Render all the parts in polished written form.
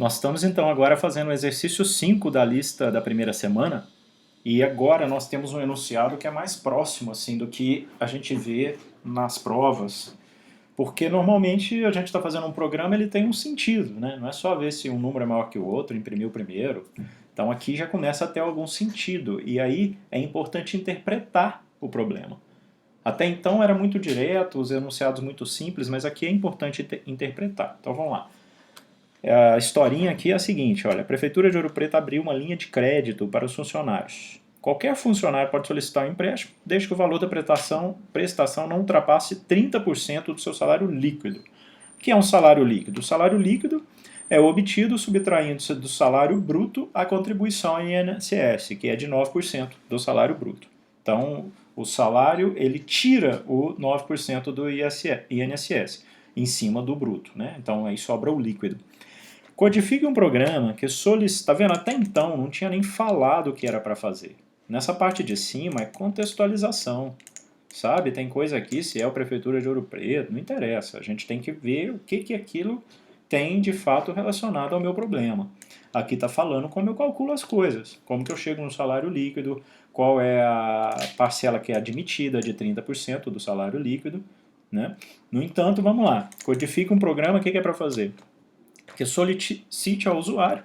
Nós estamos então agora fazendo o exercício 5 da lista da primeira semana e agora nós temos um enunciado que é mais próximo assim do que a gente vê nas provas, porque normalmente a gente está fazendo um programa, ele tem um sentido, né? Não é só ver se um número é maior que o outro, imprimir o primeiro. Então aqui já começa a ter algum sentido e aí é importante interpretar o problema. Até então era muito direto, os enunciados muito simples, mas aqui é importante interpretar. Então vamos lá. A historinha aqui é a seguinte, olha, a Prefeitura de Ouro Preto abriu uma linha de crédito para os funcionários. Qualquer funcionário pode solicitar um empréstimo, desde que o valor da prestação não ultrapasse 30% do seu salário líquido. O que é um salário líquido? O salário líquido é obtido subtraindo-se do salário bruto a contribuição ao INSS, que é de 9% do salário bruto. Então, o salário, ele tira o 9% do INSS em cima do bruto, né? Então, aí sobra o líquido. Codifique um programa que solicita... Tá vendo? Até então não tinha nem falado o que era para fazer. Nessa parte de cima é contextualização. Sabe? Tem coisa aqui, se é a Prefeitura de Ouro Preto, não interessa. A gente tem que ver o que aquilo tem de fato relacionado ao meu problema. Aqui está falando como eu calculo as coisas. Como que eu chego no salário líquido, qual é a parcela que é admitida de 30% do salário líquido. Né? No entanto, vamos lá. Codifique um programa, o que é para fazer? Que solicite ao usuário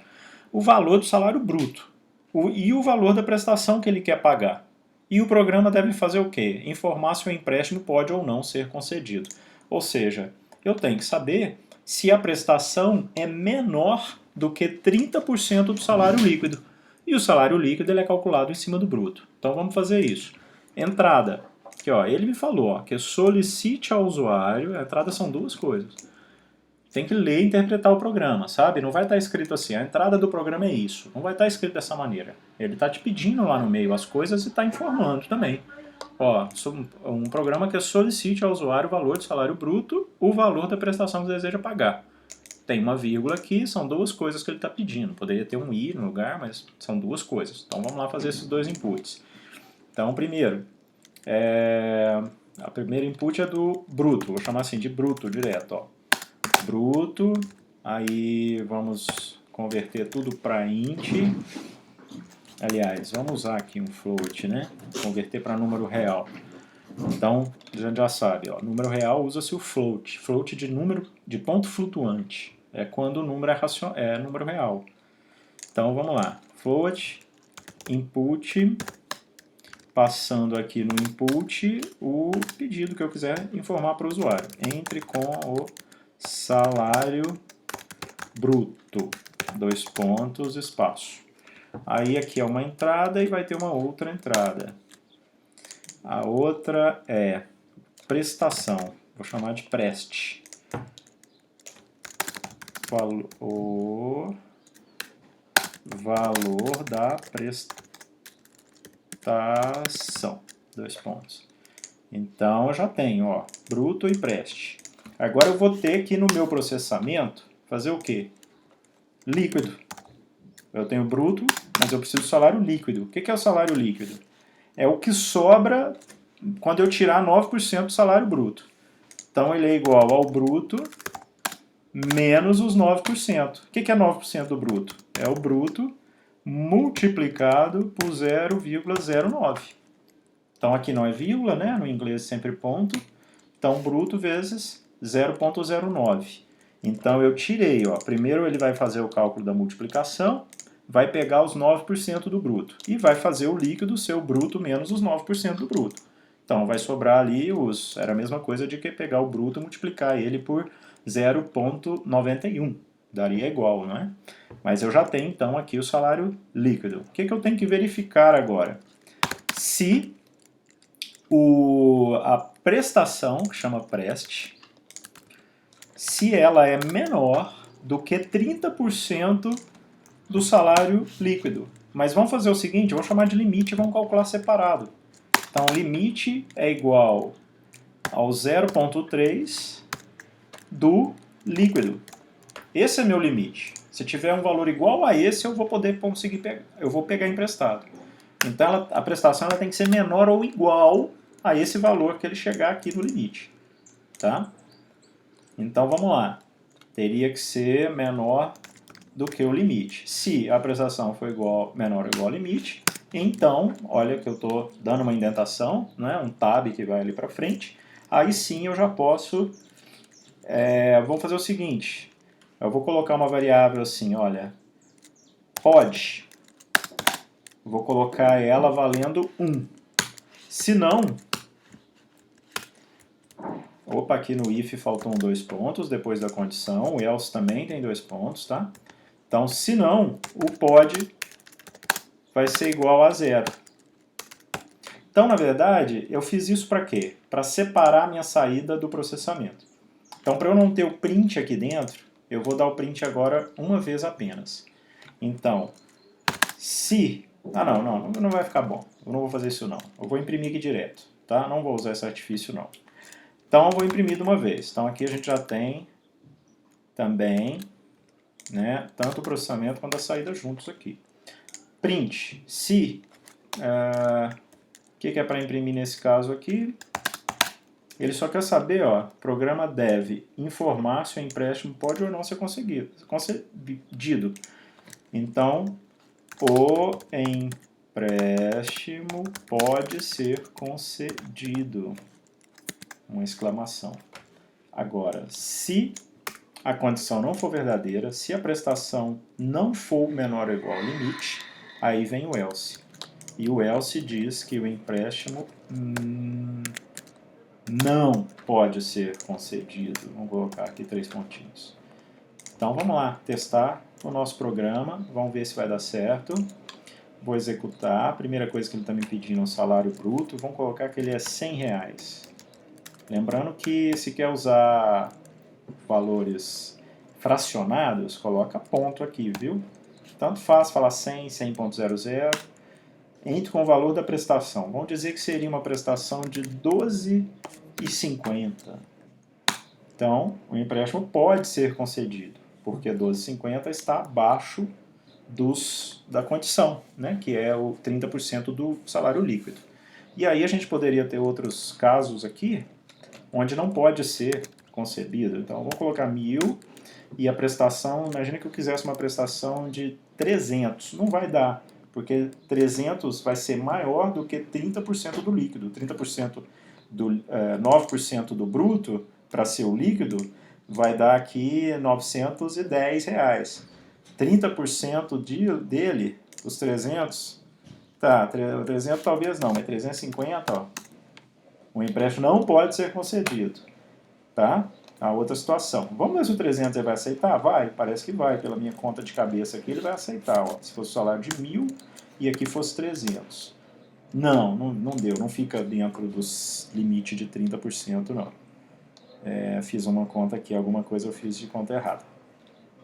o valor do salário bruto e o valor da prestação que ele quer pagar. E o programa deve fazer o quê? Informar se o empréstimo pode ou não ser concedido. Ou seja, eu tenho que saber se a prestação é menor do que 30% do salário líquido. E o salário líquido ele é calculado em cima do bruto. Então vamos fazer isso. Entrada. Aqui, ó, ele me falou ó, que solicite ao usuário, a entrada são duas coisas. Tem que ler e interpretar o programa, sabe? Não vai estar escrito assim, a entrada do programa é isso. Não vai estar escrito dessa maneira. Ele está te pedindo lá no meio as coisas e está informando também. Ó, um programa que solicite ao usuário o valor do salário bruto, o valor da prestação que deseja pagar. Tem uma vírgula aqui, são duas coisas que ele está pedindo. Poderia ter um i no lugar, mas são duas coisas. Então vamos lá fazer esses dois inputs. Então, primeiro, a primeira input é do bruto, vou chamar assim de bruto direto, ó. Bruto, aí vamos converter tudo para int. Aliás, vamos usar aqui um float, né? Converter para número real. Então, a gente já sabe, ó, número real usa-se o float. Float de número de ponto flutuante. É quando o número é número real. Então, vamos lá. Float, input, passando aqui no input o pedido que eu quiser informar para o usuário. Entre com o salário bruto, dois pontos, espaço. Aí aqui é uma entrada e vai ter uma outra entrada. A outra é prestação, vou chamar de preste. O valor da prestação, dois pontos. Então eu já tenho, ó, bruto e preste. Agora eu vou ter que no meu processamento fazer o quê? Líquido. Eu tenho bruto, mas eu preciso do salário líquido. O que é o salário líquido? É o que sobra quando eu tirar 9% do salário bruto. Então ele é igual ao bruto menos os 9%. O que é 9% do bruto? É o bruto multiplicado por 0,09. Então aqui não é vírgula, né? No inglês sempre ponto. Então bruto vezes 0,09. Então eu tirei, ó, primeiro ele vai fazer o cálculo da multiplicação, vai pegar os 9% do bruto e vai fazer o líquido ser o bruto menos os 9% do bruto. Então vai sobrar ali era a mesma coisa de que pegar o bruto e multiplicar ele por 0,91. Daria igual, não é? Mas eu já tenho então aqui o salário líquido. O que eu tenho que verificar agora? Se a prestação, que chama preste, se ela é menor do que 30% do salário líquido. Mas vamos fazer o seguinte, vamos chamar de limite e vamos calcular separado. Então, limite é igual ao 0,3 do líquido. Esse é meu limite. Se tiver um valor igual a esse, eu vou poder conseguir pegar, eu vou pegar emprestado. Então, a prestação ela tem que ser menor ou igual a esse valor que ele chegar aqui no limite. Tá? Então, vamos lá. Teria que ser menor do que o limite. Se a prestação for menor ou igual ao limite, então, olha que eu estou dando uma indentação, né, um tab que vai ali para frente, aí sim eu já posso, vamos fazer o seguinte, eu vou colocar uma variável assim, olha, pode, vou colocar ela valendo 1. Se não, opa, aqui no if faltam 2 pontos depois da condição, o else também tem 2 pontos, tá? Então, se não, o pode vai ser igual a 0. Então, na verdade, eu fiz isso para quê? Para separar a minha saída do processamento. Então, para eu não ter o print aqui dentro, eu vou dar o print agora uma vez apenas. Então, se... não vai ficar bom. Eu não vou fazer isso não. Eu vou imprimir aqui direto, tá? Não vou usar esse artifício não. Então, eu vou imprimir de uma vez. Então, aqui a gente já tem também, né, tanto o processamento quanto a saída juntos aqui. Print, se... o que é para imprimir nesse caso aqui? Ele só quer saber, ó, programa deve informar se o empréstimo pode ou não ser concedido. Então, o empréstimo pode ser concedido. Uma exclamação. Agora, se a condição não for verdadeira, se a prestação não for menor ou igual ao limite, aí vem o else. E o else diz que o empréstimo não pode ser concedido. Vamos colocar aqui 3 pontinhos. Então vamos lá, testar o nosso programa, vamos ver se vai dar certo. Vou executar, a primeira coisa que ele está me pedindo é o salário bruto, vamos colocar que ele é R$100. Lembrando que se quer usar valores fracionados, coloca ponto aqui, viu? Tanto faz falar 100, 100.00, entre com o valor da prestação. Vamos dizer que seria uma prestação de R$12,50. Então, o empréstimo pode ser concedido, porque R$12,50 está abaixo da condição, né, que é o 30% do salário líquido. E aí a gente poderia ter outros casos aqui, onde não pode ser concebido. Então, vamos colocar 1.000 e a prestação, imagina que eu quisesse uma prestação de 300. Não vai dar, porque 300 vai ser maior do que 30% do líquido. 30% do 9% do bruto, para ser o líquido, vai dar aqui R$910. 30% dele, os 300, tá, 300 talvez não, mas 350, ó. O empréstimo não pode ser concedido, tá? A outra situação. Vamos ver se o 300 ele vai aceitar? Vai, parece que vai. Pela minha conta de cabeça aqui, ele vai aceitar. Ó. Se fosse o salário de 1.000 e aqui fosse 300. Não deu. Não fica dentro dos limites de 30%, não. Fiz uma conta aqui, alguma coisa eu fiz de conta errada.